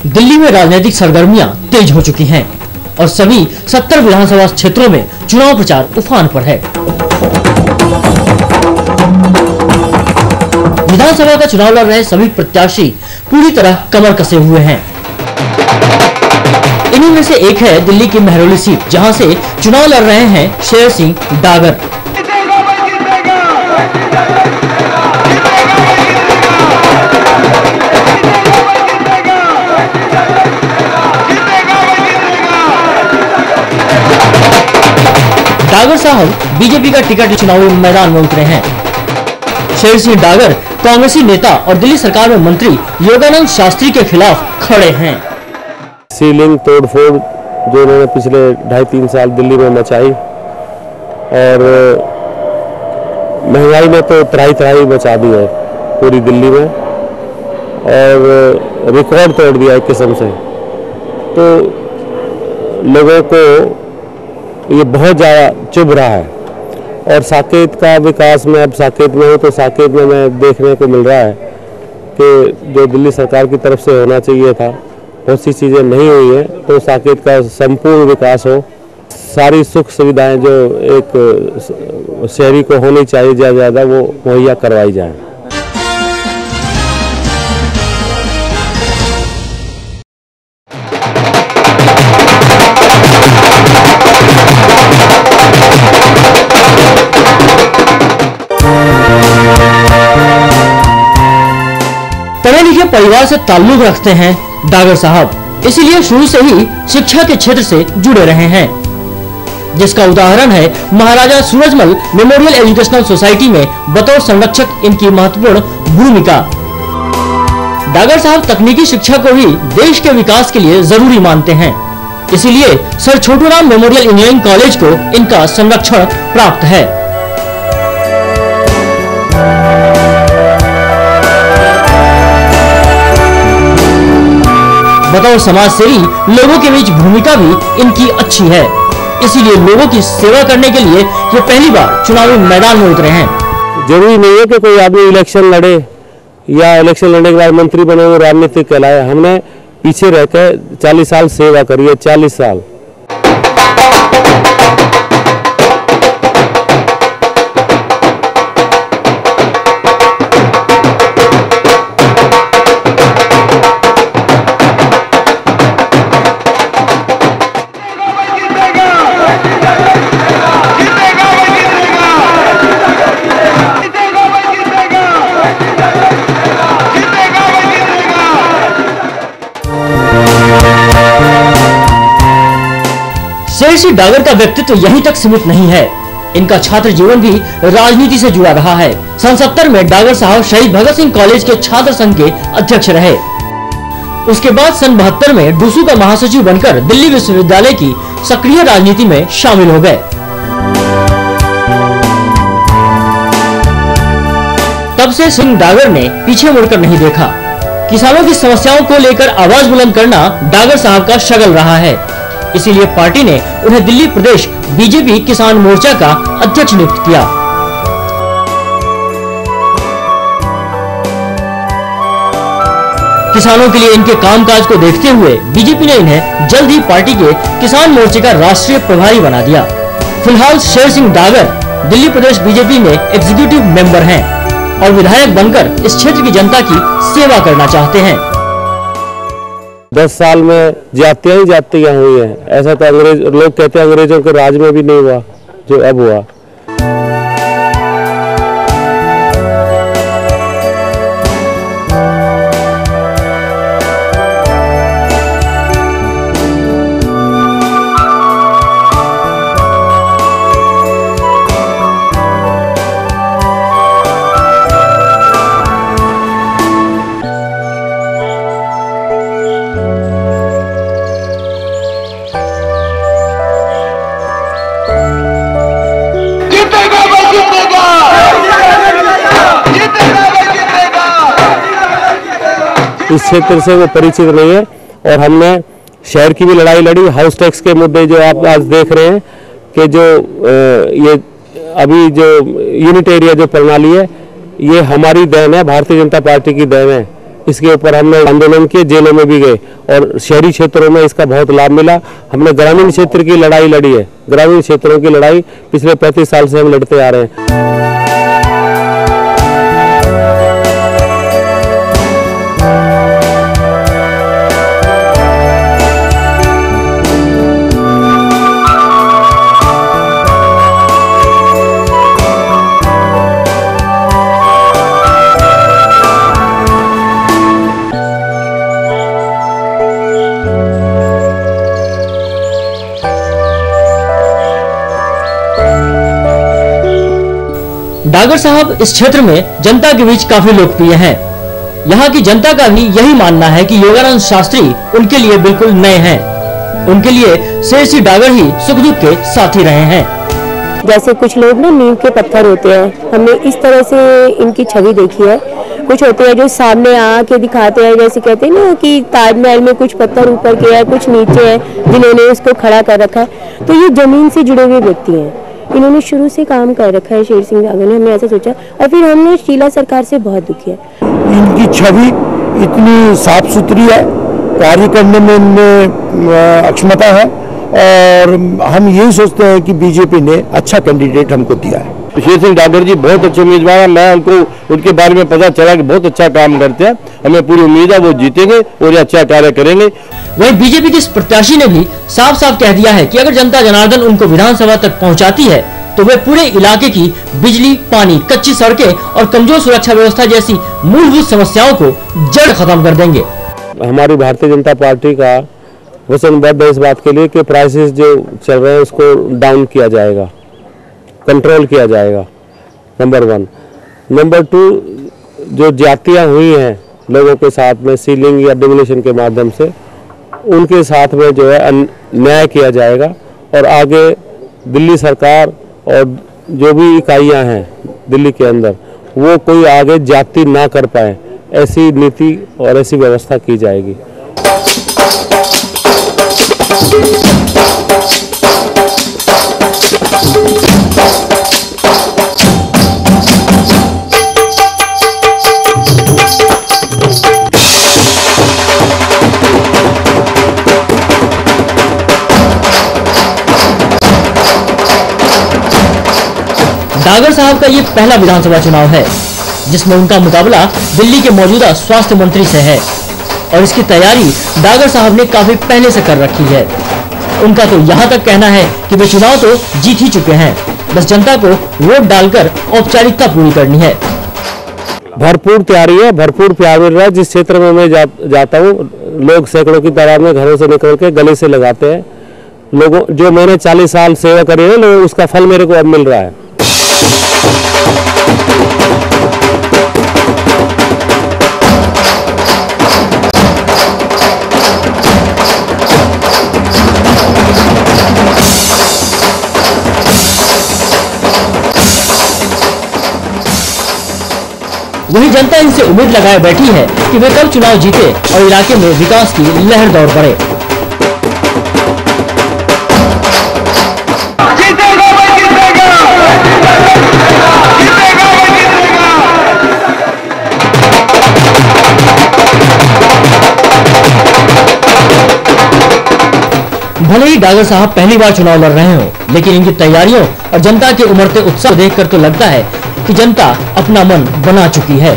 दिल्ली में राजनीतिक सरगर्मियां तेज हो चुकी हैं और सभी 70 विधानसभा क्षेत्रों में चुनाव प्रचार उफान पर है। विधानसभा का चुनाव लड़ रहे सभी प्रत्याशी पूरी तरह कमर कसे हुए हैं। इन्हीं में से एक है दिल्ली की महरौली सीट, जहां से चुनाव लड़ रहे हैं शेर सिंह डागर। डागर साहब बीजेपी का टिकट चुनावी मैदान में उतरे हैं। शेर सिंह डागर कांग्रेसी नेता और दिल्ली सरकार में मंत्री योगानंद शास्त्री के खिलाफ खड़े हैं। सीलिंग तोड़फोड़ जो उन्होंने पिछले 2.5-3 साल दिल्ली में मचाई और महंगाई में तो त्राही मचा दी है पूरी दिल्ली में और रिकॉर्ड तोड़ दिया एक किस्म से। तो लोगों को ये बहुत ज़्यादा चुभ रहा है और साकेत का विकास में, अब साकेत में हूँ तो साकेत में मैं देखने को मिल रहा है कि जो दिल्ली सरकार की तरफ से होना चाहिए था बहुत सी चीज़ें नहीं हुई है। तो साकेत का संपूर्ण विकास हो, सारी सुख सुविधाएं जो एक शहरी को होनी चाहिए ज़्यादा वो मुहैया करवाई जाए। पढ़े लिखे परिवार से ताल्लुक रखते हैं डागर साहब, इसीलिए शुरू से ही शिक्षा के क्षेत्र से जुड़े रहे हैं, जिसका उदाहरण है महाराजा सूरजमल मेमोरियल एजुकेशनल सोसाइटी में बतौर संरक्षक इनकी महत्वपूर्ण भूमिका। डागर साहब तकनीकी शिक्षा को भी देश के विकास के लिए जरूरी मानते हैं, इसीलिए sir Chhoturam memorial engineering college को इनका संरक्षण प्राप्त है। बतौर समाज सेवी लोगों के बीच भूमिका भी इनकी अच्छी है, इसीलिए लोगों की सेवा करने के लिए ये पहली बार चुनावी मैदान में उतरे हैं। जरूरी नहीं है कि कोई आदमी इलेक्शन लड़े या इलेक्शन लड़ने के बाद मंत्री बने वो राजनीतिक कहलाए। हमने पीछे रहकर 40 साल सेवा करी है, 40 साल। शेर सिंह डागर का व्यक्तित्व यहीं तक सीमित नहीं है, इनका छात्र जीवन भी राजनीति से जुड़ा रहा है। सन 70 में डागर साहब शहीद भगत सिंह कॉलेज के छात्र संघ के अध्यक्ष रहे। उसके बाद सन 72 में डूसू का महासचिव बनकर दिल्ली विश्वविद्यालय की सक्रिय राजनीति में शामिल हो गए। तब से सिंह डागर ने पीछे मुड़कर नहीं देखा। किसानों की समस्याओं को लेकर आवाज बुलंद करना डागर साहब का शगल रहा है, इसीलिए पार्टी ने उन्हें दिल्ली प्रदेश बीजेपी किसान मोर्चा का अध्यक्ष नियुक्त किया। किसानों के लिए इनके कामकाज को देखते हुए बीजेपी ने इन्हें जल्द ही पार्टी के किसान मोर्चे का राष्ट्रीय प्रभारी बना दिया। फिलहाल शेर सिंह डागर दिल्ली प्रदेश बीजेपी में एग्जीक्यूटिव मेंबर हैं और विधायक बनकर इस क्षेत्र की जनता की सेवा करना चाहते हैं। 10 साल में जातियां हुई हैं। ऐसा तो लोग कहते हैं अंग्रेजों के राज में भी नहीं हुआ जो अब हुआ। इस क्षेत्र से वो परिचित नहीं है और हमने शहर की भी लड़ाई लड़ी। हाउस टैक्स के मुद्दे जो आप आज देख रहे हैं कि जो ये अभी जो यूनिट एरिया जो प्रणाली है ये हमारी देन है, भारतीय जनता पार्टी की देन है। इसके ऊपर हमने आंदोलन किए, जेलों में भी गए और शहरी क्षेत्रों में इसका बहुत लाभ मिला। हमने ग्रामीण क्षेत्र की लड़ाई लड़ी है, ग्रामीण क्षेत्रों की लड़ाई पिछले 35 साल से हम लड़ते आ रहे हैं। डागर साहब इस क्षेत्र में जनता के बीच काफी लोकप्रिय हैं। यहाँ की जनता का भी यही मानना है कि योगानंद शास्त्री उनके लिए बिल्कुल नए हैं। उनके लिए शेर सिंह डागर ही सुख दुख के साथी रहे हैं। जैसे कुछ लोग ना नींव के पत्थर होते हैं, हमने इस तरह से इनकी छवि देखी है। कुछ होते हैं जो सामने आके दिखाते हैं, जैसे कहते हैं ना कि ताजमहल में कुछ पत्थर ऊपर के है, कुछ नीचे है, जिन्होंने उसको खड़ा कर रखा है। तो ये जमीन से जुड़े हुए व्यक्ति हैं, इन्होंने शुरू से काम कर रखा है शेर सिंह डागर ने। हमने ऐसा सोचा और फिर हमने शीला सरकार से बहुत दुखी है। इनकी छवि इतनी साफ सुथरी है, कार्य करने में इनमें अक्षमता है और हम यही सोचते हैं कि बीजेपी ने अच्छा कैंडिडेट हमको दिया है। शेर सिंह डागर जी बहुत अच्छे उम्मीदवार हैं। मैं उनके बारे में पता चला कि बहुत अच्छा काम करते हैं। हमें पूरी उम्मीद है वो जीतेंगे और ये अच्छा कार्य करेंगे। वहीं बीजेपी के इस प्रत्याशी ने भी साफ साफ कह दिया है कि अगर जनता जनार्दन उनको विधानसभा तक पहुंचाती है तो वे पूरे इलाके की बिजली, पानी, कच्ची सड़कें और कमजोर सुरक्षा व्यवस्था जैसी मूलभूत समस्याओं को जड़ खत्म कर देंगे। हमारी भारतीय जनता पार्टी का वचनबद्ध है इस बात के लिए कि प्राइसेस जो चल रहे हैं उसको डाउन किया जाएगा, कंट्रोल किया जाएगा, नंबर 1। नंबर 2, जो ज्यादतियाँ हुई हैं लोगों के साथ में सीलिंग या डिमोलिशन के माध्यम से, उनके साथ में जो है न्याय किया जाएगा और आगे दिल्ली सरकार और जो भी इकाइयां हैं दिल्ली के अंदर वो कोई आगे ज्यादती ना कर पाए, ऐसी नीति और ऐसी व्यवस्था की जाएगी। डागर साहब का ये पहला विधानसभा चुनाव है जिसमें उनका मुकाबला दिल्ली के मौजूदा स्वास्थ्य मंत्री से है और इसकी तैयारी डागर साहब ने काफी पहले से कर रखी है। उनका तो यहाँ तक कहना है कि वे चुनाव तो जीत ही चुके हैं, बस जनता को वोट डालकर औपचारिकता पूरी करनी है। भरपूर तैयारी है, भरपूर प्यार मिल रहा है। जिस क्षेत्र में मैं जाता हूँ, लोग सैकड़ों की तादाद में घरों से निकल के गले से लगाते हैं। लोगों जो मैंने 40 साल सेवा करी है, उसका फल मेरे को अब मिल रहा है। वही जनता इनसे उम्मीद लगाए बैठी है कि वे कब चुनाव जीते और इलाके में विकास की लहर दौड़ पड़े। भले ही डागर साहब पहली बार चुनाव लड़ रहे हों, लेकिन इनकी तैयारियों और जनता के उमड़ते उत्साह देखकर तो लगता है कि जनता अपना मन बना चुकी है।